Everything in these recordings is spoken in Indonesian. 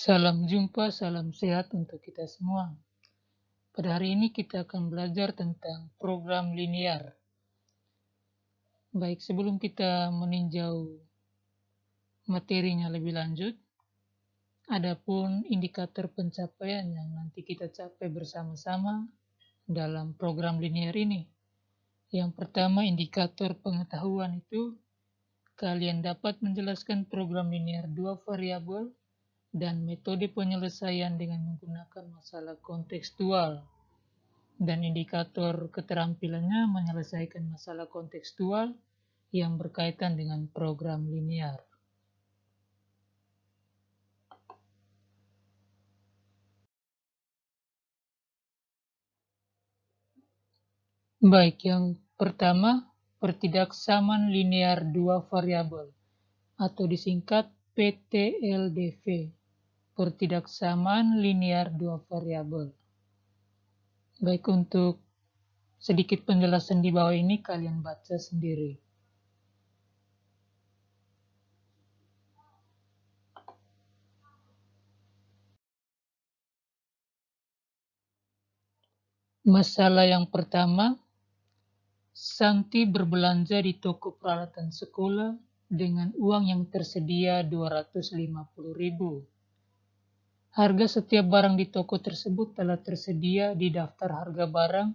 Salam jumpa, salam sehat untuk kita semua. Pada hari ini kita akan belajar tentang program linear. Baik, sebelum kita meninjau materinya lebih lanjut, adapun indikator pencapaian yang nanti kita capai bersama-sama dalam program linear ini. Yang pertama, indikator pengetahuan itu kalian dapat menjelaskan program linear 2 variabel dan metode penyelesaian dengan menggunakan masalah kontekstual. Dan indikator keterampilannya menyelesaikan masalah kontekstual yang berkaitan dengan program linear. Baik, yang pertama, pertidaksamaan linear 2 variabel atau disingkat PTLDV. Pertidaksamaan linear 2 variabel. Baik, untuk sedikit penjelasan di bawah ini kalian baca sendiri. Masalah yang pertama, Santi berbelanja di toko peralatan sekolah dengan uang yang tersedia 250.000. Harga setiap barang di toko tersebut telah tersedia di daftar harga barang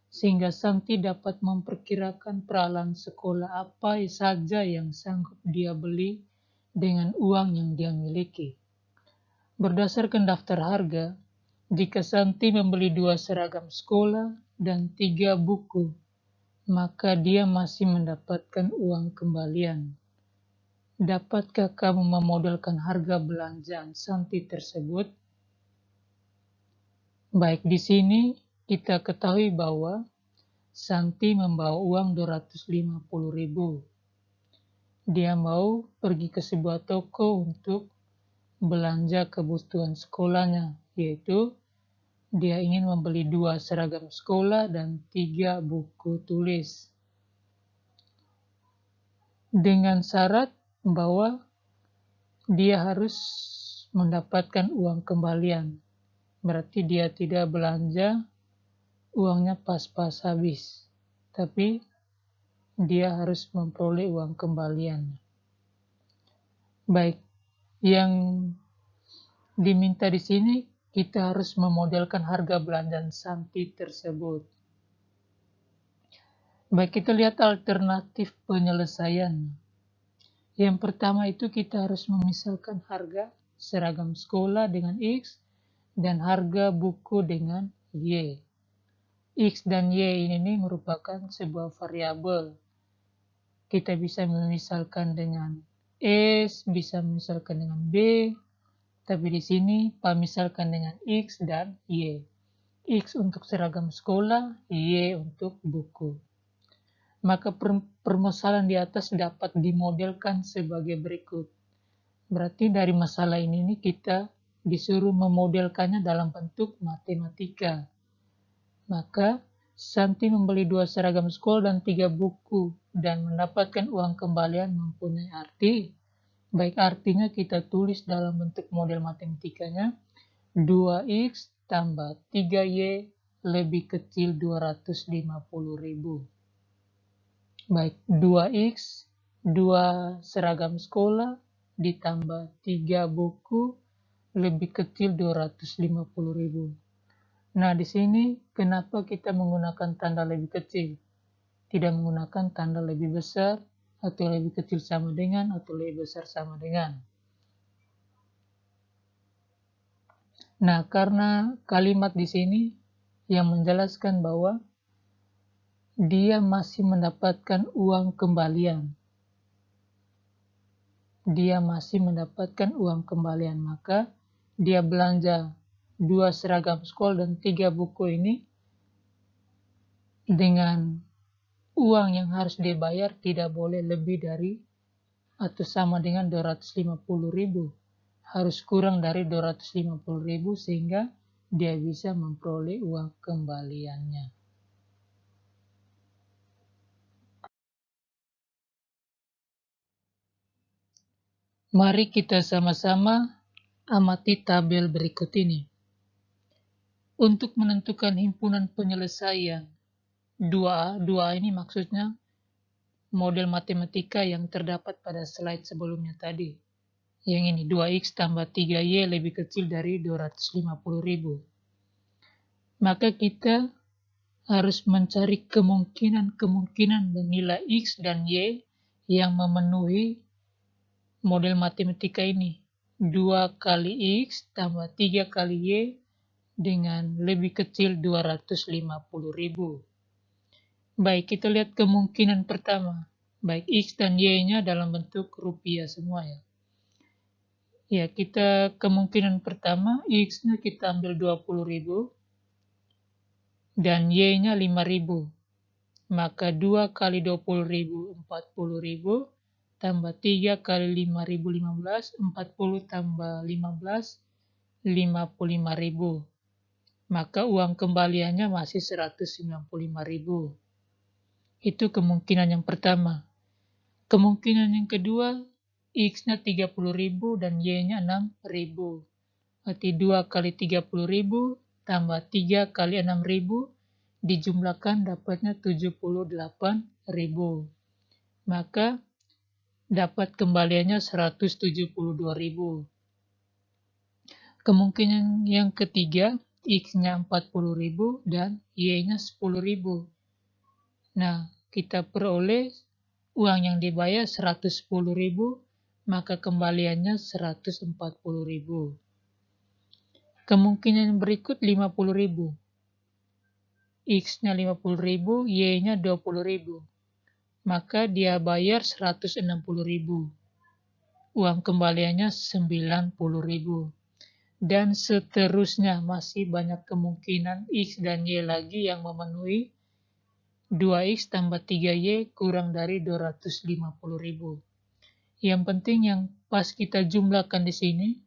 sehingga Santi dapat memperkirakan peralatan sekolah apa saja yang sanggup dia beli dengan uang yang dia miliki. Berdasarkan daftar harga, jika Santi membeli 2 seragam sekolah dan 3 buku, maka dia masih mendapatkan uang kembalian. Dapatkah kamu memodelkan harga belanjaan Santi tersebut? Baik, di sini kita ketahui bahwa Santi membawa uang 250.000. Dia mau pergi ke sebuah toko untuk belanja kebutuhan sekolahnya, yaitu dia ingin membeli 2 seragam sekolah dan 3 buku tulis. Dengan syarat bahwa dia harus mendapatkan uang kembalian. Berarti dia tidak belanja, uangnya pas-pas habis. Tapi dia harus memperoleh uang kembalian. Baik, yang diminta di sini kita harus memodelkan harga belanjaan Santi tersebut. Baik, kita lihat alternatif penyelesaian. Yang pertama itu kita harus memisahkan harga seragam sekolah dengan X dan harga buku dengan Y. X dan Y ini merupakan sebuah variabel. Kita bisa memisalkan dengan S, bisa memisalkan dengan B, tapi di sini pemisalkan dengan X dan Y. X untuk seragam sekolah, Y untuk buku. Maka permasalahan di atas dapat dimodelkan sebagai berikut. Berarti dari masalah ini kita disuruh memodelkannya dalam bentuk matematika. Maka Santi membeli 2 seragam sekolah dan 3 buku dan mendapatkan uang kembalian mempunyai arti. Baik, artinya kita tulis dalam bentuk model matematikanya 2x tambah 3y lebih kecil 250.000. Baik, 2x, 2 seragam sekolah ditambah 3 buku lebih kecil 250.000. Nah, di sini kenapa kita menggunakan tanda lebih kecil? Tidak menggunakan tanda lebih besar atau lebih kecil sama dengan atau lebih besar sama dengan. Nah, karena kalimat di sini yang menjelaskan bahwa dia masih mendapatkan uang kembalian. Dia masih mendapatkan uang kembalian, maka dia belanja 2 seragam sekolah dan 3 buku ini dengan uang yang harus dibayar tidak boleh lebih dari atau sama dengan 250.000. Harus kurang dari 250.000 sehingga dia bisa memperoleh uang kembaliannya. Mari kita sama-sama amati tabel berikut ini. Untuk menentukan himpunan penyelesaian 2A ini maksudnya model matematika yang terdapat pada slide sebelumnya tadi. Yang ini 2x tambah 3y lebih kecil dari 250.000. Maka kita harus mencari kemungkinan nilai x dan y yang memenuhi model matematika ini. 2 kali x tambah 3 kali y dengan lebih kecil 250.000. Baik, kita lihat kemungkinan pertama. Baik x dan y-nya dalam bentuk rupiah semua ya. Ya, kita kemungkinan pertama x-nya kita ambil 20.000 dan y-nya 5.000. Maka 2 kali 20.000 40.000 tambah 3 kali 5.000 15, 40 tambah 15 55.000. Maka uang kembaliannya masih 195.000. Itu kemungkinan yang pertama. Kemungkinan yang kedua, x-nya 30.000 dan y-nya 6.000. Berarti 2 kali 30.000 tambah 3 kali 6.000 dijumlahkan dapatnya 78.000. Maka dapat kembaliannya 172.000. Kemungkinan yang ketiga, x-nya 40.000 dan y-nya 10.000. Nah, kita peroleh uang yang dibayar 110.000, maka kembaliannya 140.000. Kemungkinan berikut 50.000. X-nya 50.000, Y-nya 20.000. Maka dia bayar 160.000. Uang kembaliannya 90.000. Dan seterusnya masih banyak kemungkinan X dan Y lagi yang memenuhi 2X tambah 3Y kurang dari 250.000. Yang penting yang pas kita jumlahkan di sini,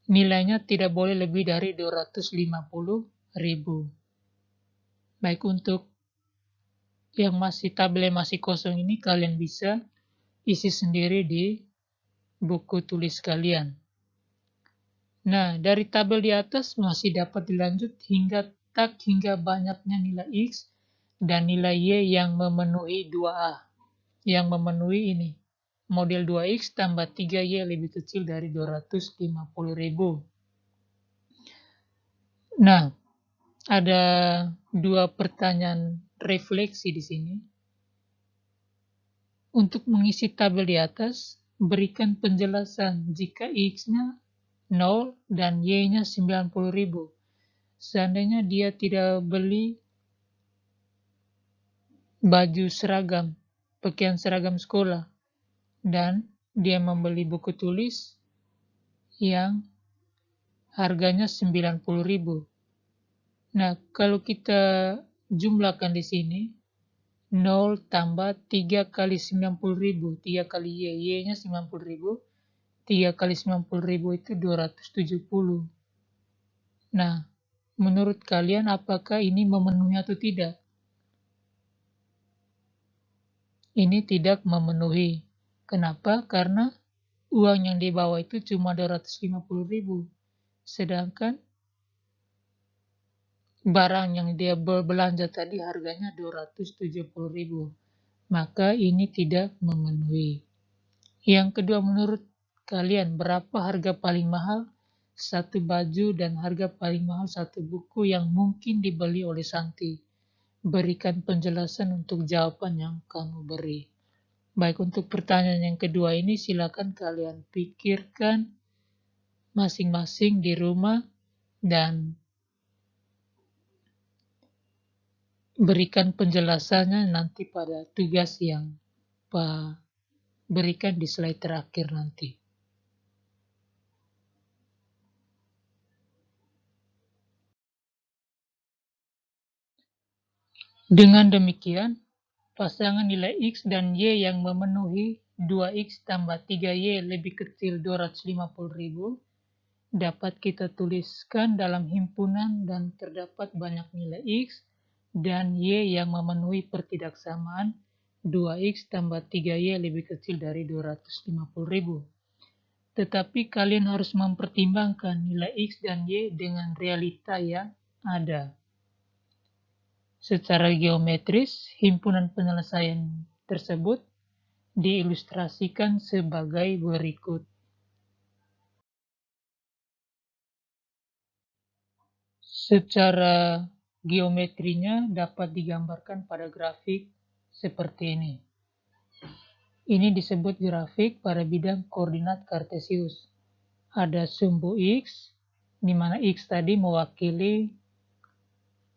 nilainya tidak boleh lebih dari 250.000. Baik, untuk yang tabelnya masih kosong ini kalian bisa isi sendiri di buku tulis kalian. Nah, dari tabel di atas masih dapat dilanjut hingga banyaknya nilai X dan nilai Y yang memenuhi 2A. Yang memenuhi ini. Model 2X tambah 3Y lebih kecil dari 250.000. Nah, ada dua pertanyaan refleksi di sini. Untuk mengisi tabel di atas, berikan penjelasan jika X-nya 0 dan Y-nya 90.000. Seandainya dia tidak beli baju seragam, pakaian seragam sekolah, dan dia membeli buku tulis yang harganya 90.000. Nah, kalau kita jumlahkan di sini, 0 tambah 3 kali 90.000, 3 kali Y-nya 90.000, 3 kali 90.000 itu 270. Nah, menurut kalian apakah ini memenuhi atau tidak? Ini tidak memenuhi. Kenapa? Karena uang yang dibawa itu cuma 250.000. Sedangkan barang yang dia belanja tadi harganya 270.000. Maka ini tidak memenuhi. Yang kedua, menurut kalian berapa harga paling mahal satu baju dan harga paling mahal satu buku yang mungkin dibeli oleh Santi? Berikan penjelasan untuk jawaban yang kamu beri. Baik, untuk pertanyaan yang kedua ini silakan kalian pikirkan masing-masing di rumah dan berikan penjelasannya nanti pada tugas yang Pak berikan di slide terakhir nanti. Dengan demikian, pasangan nilai X dan Y yang memenuhi 2X tambah 3Y lebih kecil 250.000 dapat kita tuliskan dalam himpunan dan terdapat banyak nilai X dan Y yang memenuhi pertidaksamaan 2X tambah 3Y lebih kecil dari 250.000. tetapi kalian harus mempertimbangkan nilai X dan Y dengan realita yang ada. Secara geometris, himpunan penyelesaian tersebut diilustrasikan sebagai berikut. Secara geometrinya dapat digambarkan pada grafik seperti ini. Ini disebut grafik pada bidang koordinat kartesius. Ada sumbu X, di mana X tadi mewakili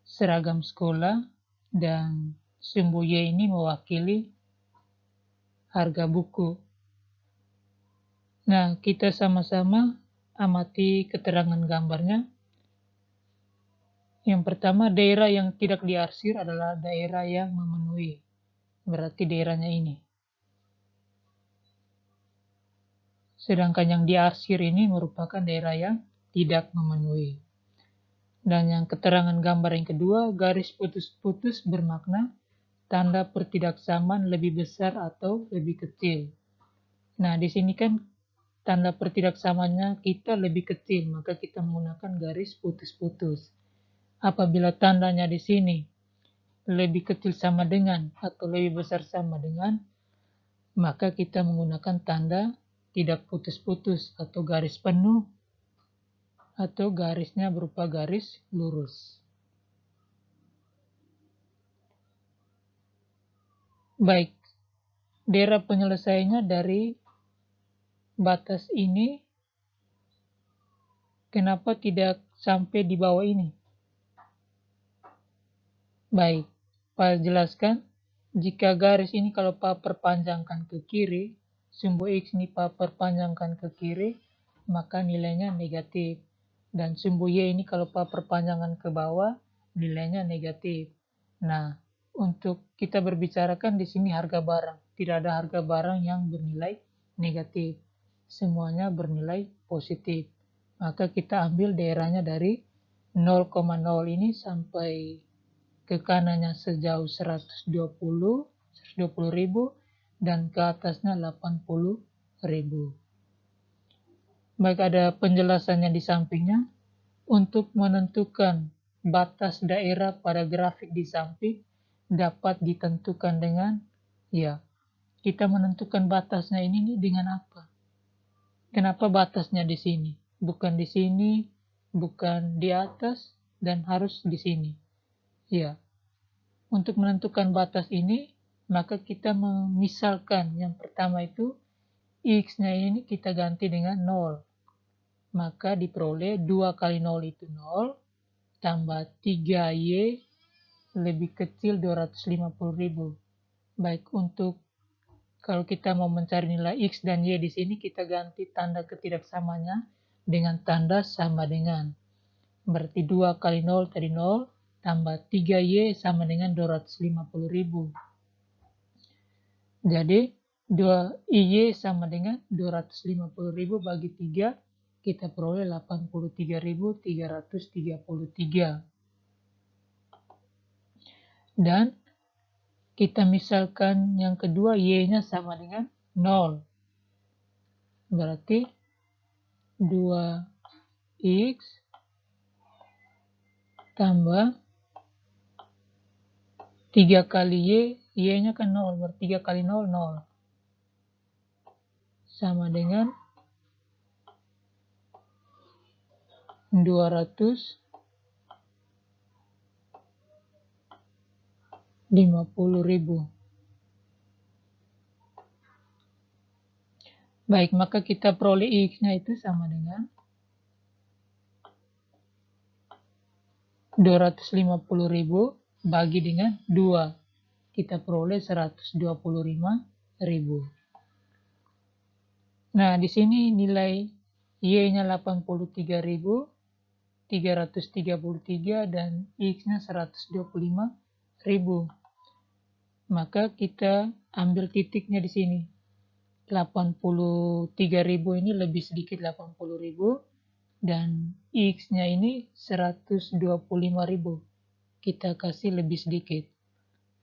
seragam sekolah, dan sumbu Y ini mewakili harga buku. Nah, kita sama-sama amati keterangan gambarnya. Yang pertama, daerah yang tidak diarsir adalah daerah yang memenuhi. Berarti daerahnya ini. Sedangkan yang diarsir ini merupakan daerah yang tidak memenuhi. Dan yang keterangan gambar yang kedua, garis putus-putus bermakna tanda pertidaksamaan lebih besar atau lebih kecil. Nah, di sini kan tanda pertidaksamaannya kita lebih kecil, maka kita menggunakan garis putus-putus. Apabila tandanya di sini lebih kecil sama dengan atau lebih besar sama dengan, maka kita menggunakan tanda tidak putus-putus atau garis penuh, atau garisnya berupa garis lurus. Baik, daerah penyelesaiannya dari batas ini, kenapa tidak sampai di bawah ini? Baik, Pak jelaskan, jika garis ini kalau Pak perpanjangkan ke kiri, sumbu X ini Pak perpanjangkan ke kiri, maka nilainya negatif. Dan sumbu Y ini kalau Pak perpanjangkan ke bawah, nilainya negatif. Nah, untuk kita berbicarakan di sini harga barang. Tidak ada harga barang yang bernilai negatif. Semuanya bernilai positif. Maka kita ambil daerahnya dari 0,0 ini sampai ke kanannya sejauh 120.000 dan ke atasnya 80.000. Baik, ada penjelasannya di sampingnya. Untuk menentukan batas daerah pada grafik di samping dapat ditentukan dengan, ya, kita menentukan batasnya ini dengan apa? Kenapa batasnya di sini? Bukan di sini, bukan di atas, dan harus di sini. Ya, untuk menentukan batas ini, maka kita memisalkan yang pertama itu X-nya ini kita ganti dengan 0. Maka diperoleh 2 kali 0 itu 0, tambah 3Y lebih kecil 250.000. Baik, untuk kalau kita mau mencari nilai X dan Y di sini, kita ganti tanda ketidaksamanya dengan tanda sama dengan. Berarti 2 kali 0 tadi 0, tambah 3Y sama dengan 250.000. Jadi 2Y sama dengan 250.000 bagi 3, kita peroleh 83.333. Dan kita misalkan yang kedua Y-nya sama dengan 0. Berarti 2X tambah 3 kali Y-nya kan 0, berarti 3 kali 0, 0. Sama dengan 250.000. Baik, maka kita peroleh X-nya itu sama dengan 250.000 bagi dengan 2. Kita peroleh 125.000. Nah, di sini nilai Y-nya 83.333 dan X-nya 125.000. Maka kita ambil titiknya di sini. 83.000 ini lebih sedikit 80.000 dan X-nya ini 125.000. Kita kasih lebih sedikit.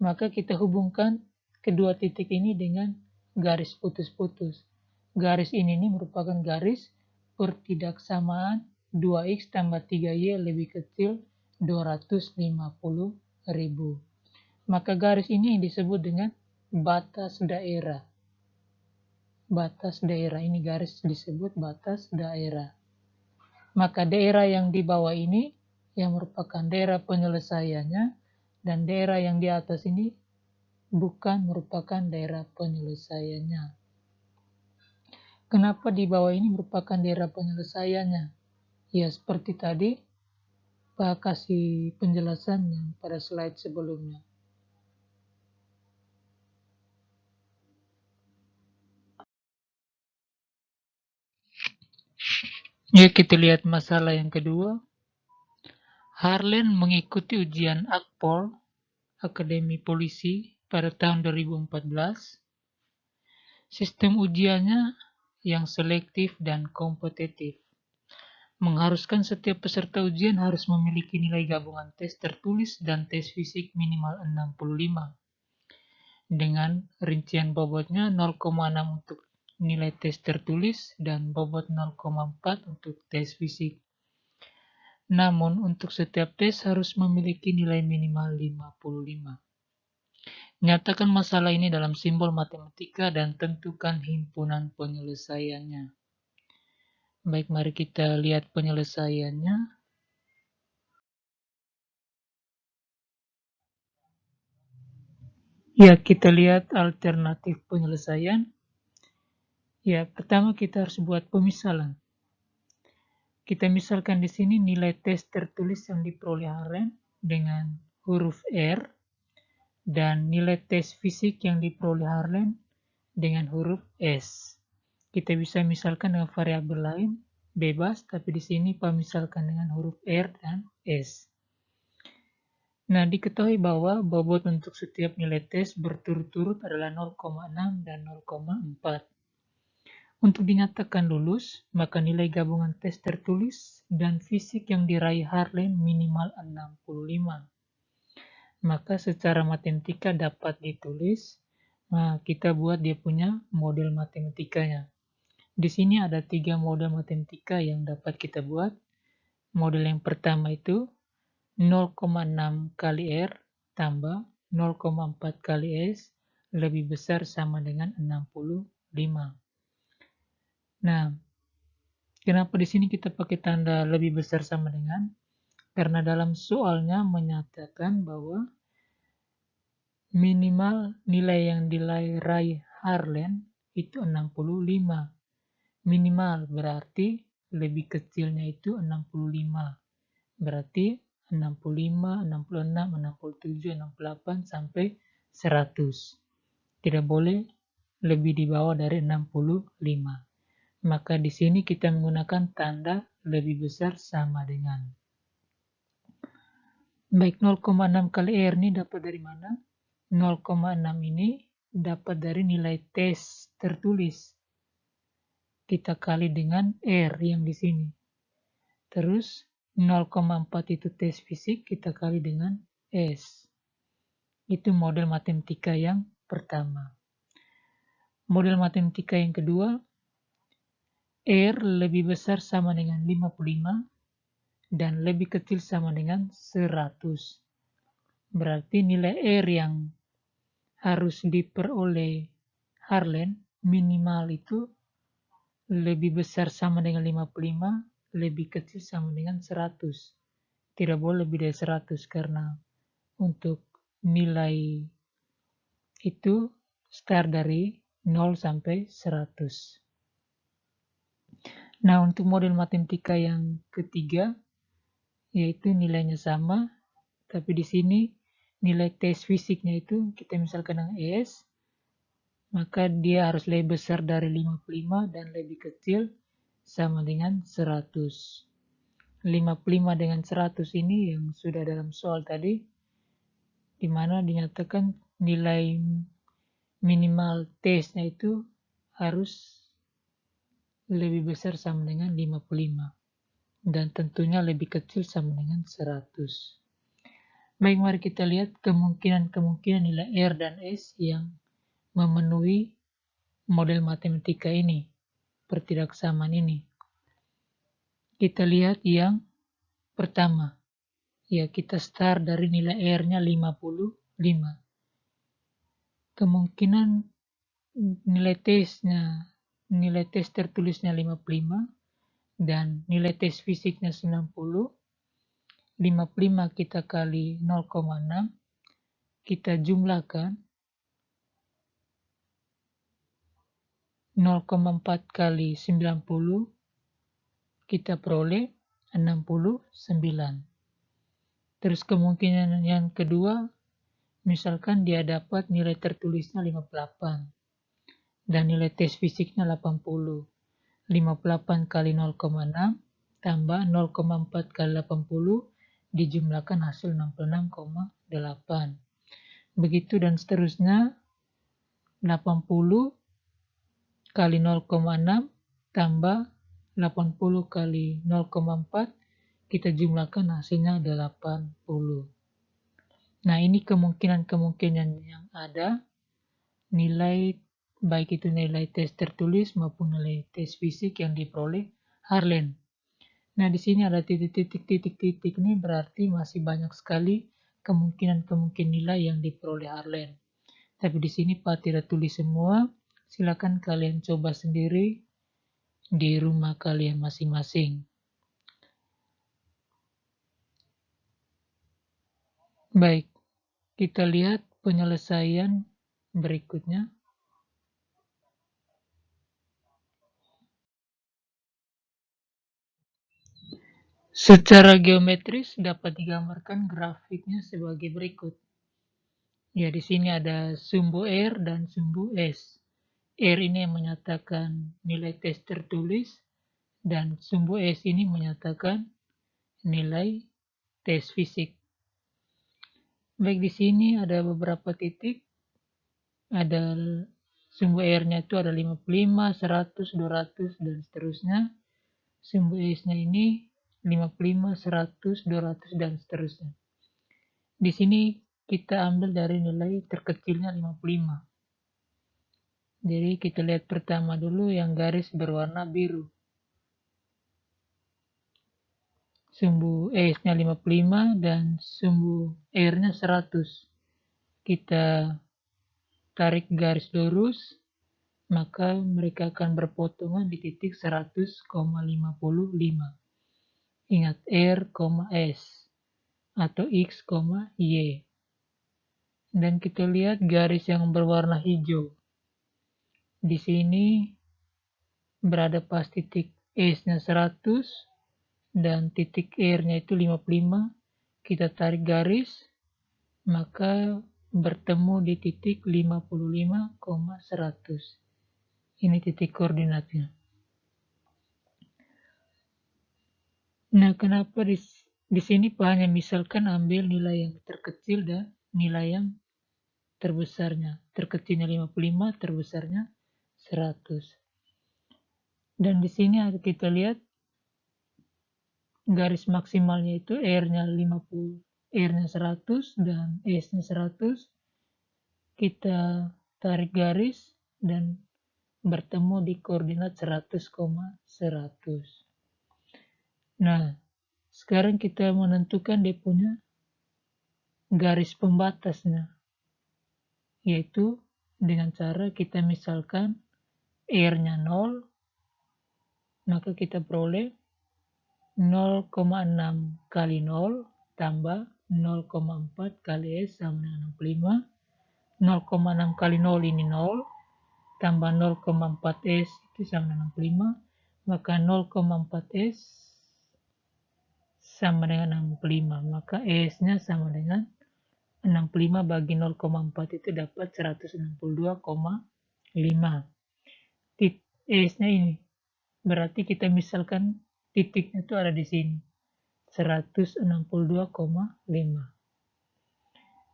Maka kita hubungkan kedua titik ini dengan garis putus-putus. garis ini merupakan garis pertidaksamaan 2x tambah 3y lebih kecil 250.000. Maka garis ini disebut dengan batas daerah. Batas daerah ini garis disebut batas daerah. Maka daerah yang di bawah ini yang merupakan daerah penyelesaiannya dan daerah yang di atas ini bukan merupakan daerah penyelesaiannya. Kenapa di bawah ini merupakan daerah penyelesaiannya? Ya seperti tadi Pak kasih penjelasan yang pada slide sebelumnya. Ya, kita lihat masalah yang kedua. Harlen mengikuti ujian Akpol, Akademi Polisi, pada tahun 2014. Sistem ujiannya yang selektif dan kompetitif. Mengharuskan setiap peserta ujian harus memiliki nilai gabungan tes tertulis dan tes fisik minimal 65. Dengan rincian bobotnya 0,6 untuk nilai tes tertulis dan bobot 0,4 untuk tes fisik. Namun, untuk setiap tes harus memiliki nilai minimal 55. Nyatakan masalah ini dalam simbol matematika dan tentukan himpunan penyelesaiannya. Baik, mari kita lihat penyelesaiannya. Ya, kita lihat alternatif penyelesaian. Ya, pertama kita harus buat pemisalan. Kita misalkan di sini nilai tes tertulis yang diperoleh Harlen dengan huruf R dan nilai tes fisik yang diperoleh Harlen dengan huruf S. Kita bisa misalkan dengan variabel lain bebas, tapi di sini pemisalkan dengan huruf R dan S. Nah, diketahui bahwa bobot untuk setiap nilai tes berturut-turut adalah 0,6 dan 0,4. Untuk dinyatakan lulus, maka nilai gabungan tes tertulis dan fisik yang diraih Harlen minimal 65. Maka secara matematika dapat ditulis, nah kita buat dia punya model matematikanya. Di sini ada 3 model matematika yang dapat kita buat. Model yang pertama itu 0,6 kali R tambah 0,4 kali S lebih besar sama dengan 65. Nah, kenapa di sini kita pakai tanda lebih besar sama dengan? Karena dalam soalnya menyatakan bahwa minimal nilai yang diraih Harlen itu 65. Minimal berarti lebih kecilnya itu 65. Berarti 65, 66, 67, 68 sampai 100. Tidak boleh lebih di bawah dari 65. Maka di sini kita menggunakan tanda lebih besar sama dengan. Baik, 0,6 kali R ini dapat dari mana? 0,6 ini dapat dari nilai tes tertulis. Kita kali dengan R yang di sini. Terus 0,4 itu tes fisik, kita kali dengan S. Itu model matematika yang pertama. Model matematika yang kedua, R lebih besar sama dengan 55 dan lebih kecil sama dengan 100. Berarti nilai R yang harus diperoleh Harlen minimal itu lebih besar sama dengan 55, lebih kecil sama dengan 100. Tidak boleh lebih dari 100 karena untuk nilai itu start dari 0 sampai 100. Nah, untuk model matematika yang ketiga, yaitu nilainya sama, tapi di sini nilai tes fisiknya itu kita misalkan dengan ES, maka dia harus lebih besar dari 55 dan lebih kecil sama dengan 100. 55 dengan 100 ini yang sudah dalam soal tadi, di mana dinyatakan nilai minimal tesnya itu harus lebih besar sama dengan 55 dan tentunya lebih kecil sama dengan 100. Baik, mari kita lihat kemungkinan nilai R dan S yang memenuhi model matematika ini. pertidaksamaan ini. Kita lihat yang pertama. Ya, kita start dari nilai R-nya 55. Kemungkinan nilai tes tertulisnya 55 dan nilai tes fisiknya 90. 55 kita kali 0,6, kita jumlahkan 0,4 kali 90, kita peroleh 69. Terus kemungkinan yang kedua, misalkan dia dapat nilai tertulisnya 58 dan nilai tes fisiknya 80. 58 kali 0,6 tambah 0,4 kali 80 dijumlahkan hasil 66,8. Begitu dan seterusnya, 80 kali 0,6 tambah 80 kali 0,4 kita jumlahkan hasilnya 80. Nah, ini kemungkinan yang ada, nilai baik itu nilai tes tertulis maupun nilai tes fisik yang diperoleh Harlen. Nah, di sini ada titik-titik ini berarti masih banyak sekali kemungkinan nilai yang diperoleh Harlen. Tapi di sini Pak tidak tulis semua. Silakan kalian coba sendiri di rumah kalian masing-masing. Baik, kita lihat penyelesaian berikutnya. Secara geometris dapat digambarkan grafiknya sebagai berikut. Ya, di sini ada sumbu R dan sumbu S. R ini yang menyatakan nilai tes tertulis dan sumbu S ini menyatakan nilai tes fisik. Baik, di sini ada beberapa titik. Ada sumbu R-nya itu ada 55, 100, 200 dan seterusnya. Sumbu S-nya ini 55, 100, 200 dan seterusnya. Di sini kita ambil dari nilai terkecilnya 55. Jadi kita lihat pertama dulu yang garis berwarna biru. Sumbu S-nya 55 dan sumbu R-nya 100. Kita tarik garis lurus, maka mereka akan berpotongan di titik 100,55. Ingat R, S atau X, Y. Dan kita lihat garis yang berwarna hijau. Di sini berada pas titik S-nya 100 dan titik R-nya itu 55. Kita tarik garis, maka bertemu di titik 55,100. Ini titik koordinatnya. Nah, kenapa di sini Pak hanya misalkan ambil nilai yang terkecil dan nilai yang terbesarnya. Terkecilnya 55, terbesarnya 100. Dan di sini kita lihat garis maksimalnya itu R-nya 50, R-nya 100 dan S-nya 100. Kita tarik garis dan bertemu di koordinat 100,100. Nah, sekarang kita menentukan dia punya garis pembatasnya, yaitu dengan cara kita misalkan R-nya 0, maka kita peroleh 0,6 kali 0 tambah 0,4 kali S sama dengan 65. 0,6 kali 0 ini 0, tambah 0,4 S itu sama dengan 65, maka 0,4 S sama dengan 65, maka S-nya sama dengan 65 bagi 0,4 itu dapat 162,5. S-nya ini berarti kita misalkan titiknya itu ada di sini 162,5.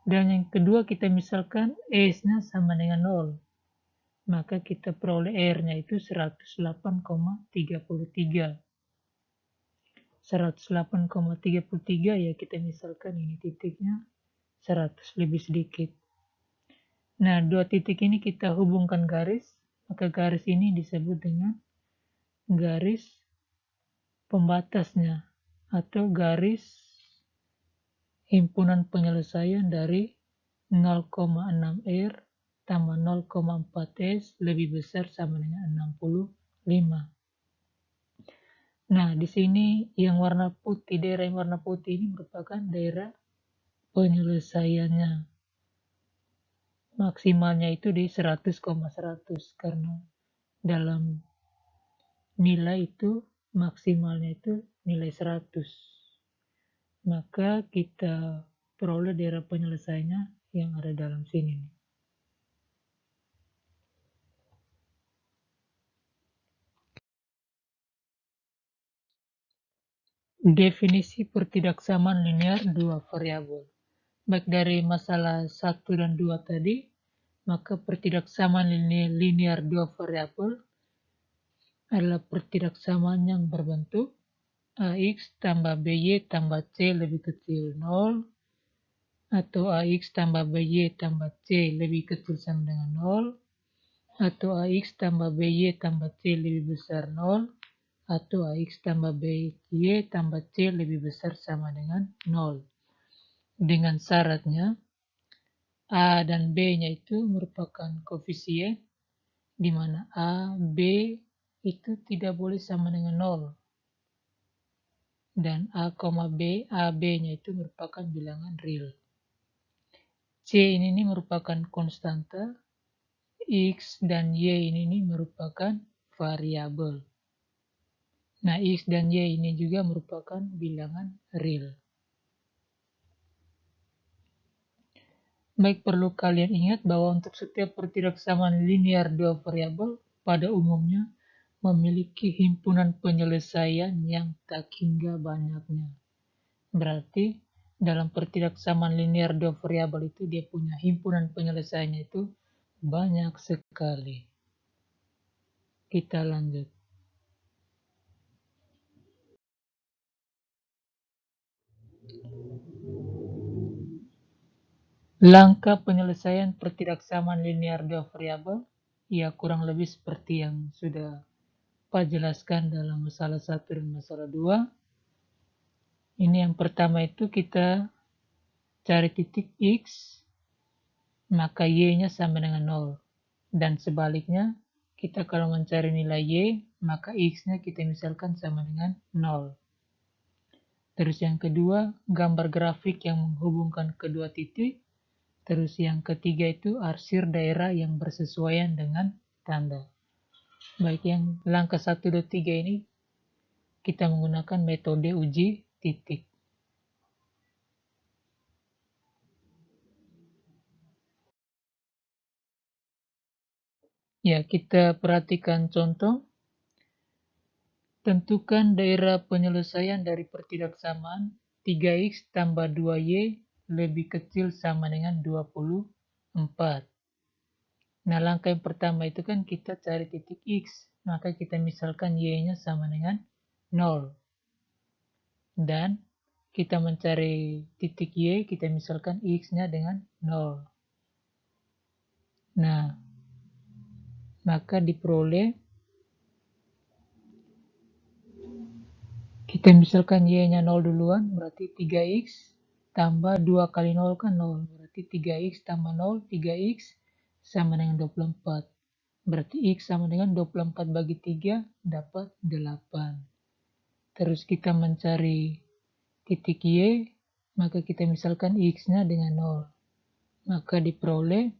Dan yang kedua kita misalkan S-nya sama dengan 0, maka kita peroleh R-nya itu 108,33. 108,33 ya kita misalkan ini titiknya 100 lebih sedikit. Nah, dua titik ini kita hubungkan garis, maka garis ini disebut dengan garis pembatasnya atau garis himpunan penyelesaian dari 0,6 R tambah 0,4 S lebih besar sama dengan 65. Nah, di sini yang warna putih, daerah yang warna putih ini merupakan daerah penyelesaiannya. Maksimalnya itu di 100,100 karena dalam nilai itu maksimalnya itu nilai 100. Maka kita peroleh daerah penyelesaiannya yang ada dalam sini. Definisi pertidaksamaan linear dua variabel. Baik dari masalah 1 dan 2 tadi, maka pertidaksamaan linear dua variabel adalah pertidaksamaan yang berbentuk AX tambah BY tambah C lebih kecil 0, atau AX tambah BY tambah C lebih kecil sama dengan 0, atau AX tambah BY tambah C lebih besar 0, atau AX tambah BY tambah C lebih besar sama dengan 0. Dengan syaratnya A dan B-nya itu merupakan koefisien di mana A, B itu tidak boleh sama dengan 0. Dan A, B, AB-nya itu merupakan bilangan real. C ini merupakan konstanta, X dan Y ini merupakan variabel. Nah, X dan Y ini juga merupakan bilangan real. Baik, perlu kalian ingat bahwa untuk setiap pertidaksamaan linear dua variabel pada umumnya memiliki himpunan penyelesaian yang tak hingga banyaknya. Berarti dalam pertidaksamaan linear dua variabel itu dia punya himpunan penyelesaiannya itu banyak sekali. Kita lanjut. Langkah penyelesaian pertidaksamaan linear dua variabel ya kurang lebih seperti yang sudah Pak jelaskan dalam masalah 1 dan masalah 2. Ini yang pertama itu kita cari titik X, maka Y-nya sama dengan 0. Dan sebaliknya, kita kalau mencari nilai Y, maka X-nya kita misalkan sama dengan 0. Terus yang kedua, gambar grafik yang menghubungkan kedua titik. Terus yang ketiga itu arsir daerah yang bersesuaian dengan tanda. Baik, yang langkah 1, 2, 3 ini kita menggunakan metode uji titik. Ya, kita perhatikan contoh. Tentukan daerah penyelesaian dari pertidaksamaan 3x tambah 2y lebih kecil sama dengan 24. Nah, langkah yang pertama itu kan kita cari titik x, maka kita misalkan y-nya sama dengan 0. Dan kita mencari titik y, kita misalkan x-nya dengan 0. Nah, maka diperoleh kita misalkan y-nya 0 duluan, berarti 3x tambah 2 kali 0 kan 0. Berarti 3x tambah 0, 3x sama dengan 24. Berarti x sama dengan 24 bagi 3 dapat 8. Terus kita mencari titik y, maka kita misalkan x-nya dengan 0. Maka diperoleh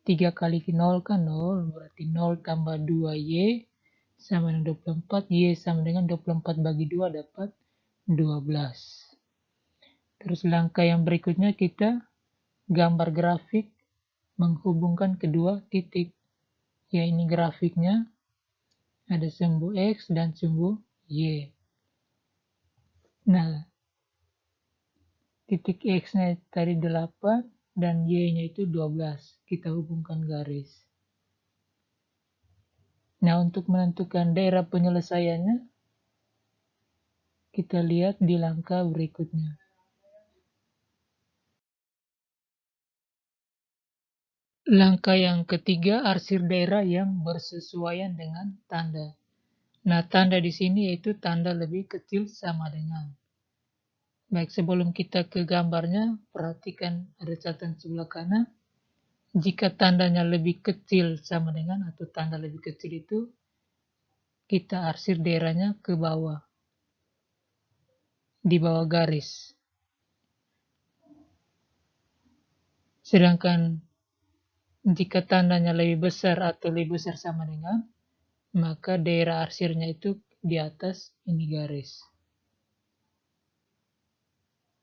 3 kali 0 kan 0, berarti 0 tambah 2y sama dengan 24, y sama dengan 24 bagi 2 dapat 12. Terus langkah yang berikutnya kita gambar grafik menghubungkan kedua titik. Ya, ini grafiknya ada sumbu X dan sumbu Y. Nah, titik X-nya tadi 8 dan Y-nya itu 12. Kita hubungkan garis. Nah, untuk menentukan daerah penyelesaiannya, kita lihat di langkah berikutnya. Langkah yang ketiga, arsir daerah yang bersesuaian dengan tanda. Nah, tanda di sini yaitu tanda lebih kecil sama dengan. Baik, sebelum kita ke gambarnya, perhatikan ada catatan sebelah kanan. Jika tandanya lebih kecil sama dengan atau tanda lebih kecil itu, kita arsir daerahnya ke bawah, di bawah garis. Sedangkan jika tandanya lebih besar atau lebih besar sama dengan, maka daerah arsirnya itu di atas ini garis.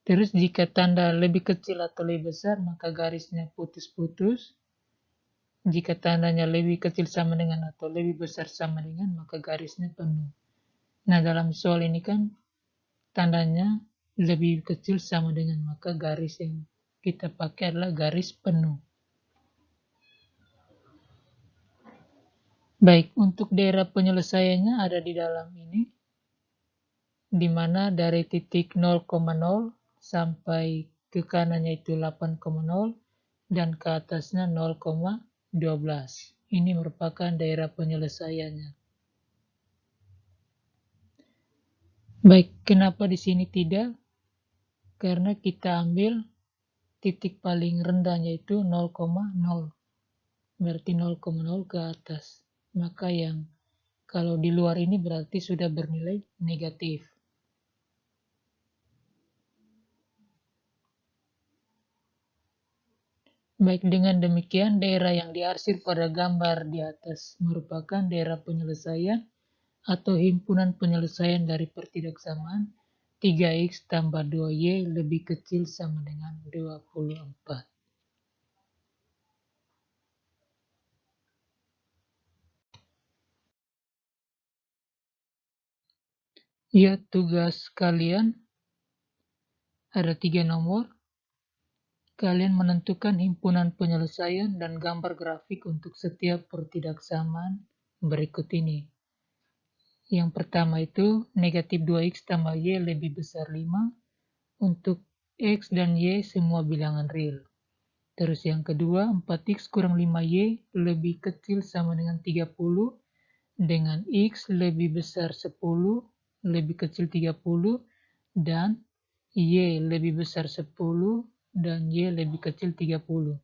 Terus jika tanda lebih kecil atau lebih besar, maka garisnya putus-putus. Jika tandanya lebih kecil sama dengan atau lebih besar sama dengan, maka garisnya penuh. Nah, dalam soal ini kan tandanya lebih kecil sama dengan, maka garis yang kita pakai adalah garis penuh. Baik, untuk daerah penyelesaiannya ada di dalam ini, di mana dari titik 0,0 sampai ke kanannya itu 8,0 dan ke atasnya 0,12. Ini merupakan daerah penyelesaiannya. Baik, kenapa di sini tidak? Karena kita ambil titik paling rendahnya itu 0,0. Berarti 0,0 ke atas. Maka yang kalau di luar ini berarti sudah bernilai negatif. Baik, dengan demikian daerah yang diarsir pada gambar di atas merupakan daerah penyelesaian atau himpunan penyelesaian dari pertidaksamaan 3x tambah 2y lebih kecil sama dengan 24. Ya, tugas kalian ada 3 nomor. Kalian menentukan himpunan penyelesaian dan gambar grafik untuk setiap pertidaksamaan berikut ini. Yang pertama itu negatif 2x tambah y lebih besar 5 untuk x dan y semua bilangan real. Terus yang kedua 4x kurang 5y lebih kecil sama dengan 30 dengan x lebih besar 10 lebih kecil 30 dan y lebih besar 10 dan y lebih kecil 30.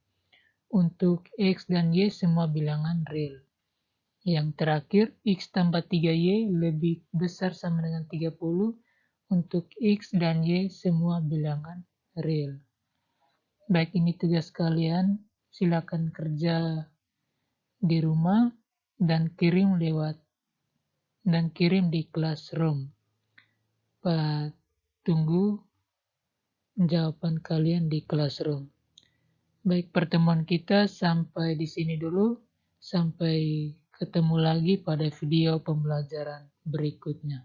Untuk x dan y semua bilangan real. Yang terakhir, x tambah 3y lebih besar sama dengan 30 untuk x dan y semua bilangan real. Baik, ini tugas kalian. Silakan kerja di rumah dan kirim di classroom. Pak, tunggu jawaban kalian di classroom. Baik, pertemuan kita sampai di sini dulu. Sampai ketemu lagi pada video pembelajaran berikutnya.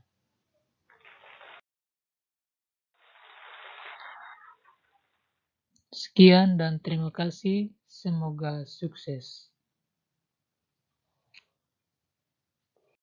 Sekian dan terima kasih. Semoga sukses.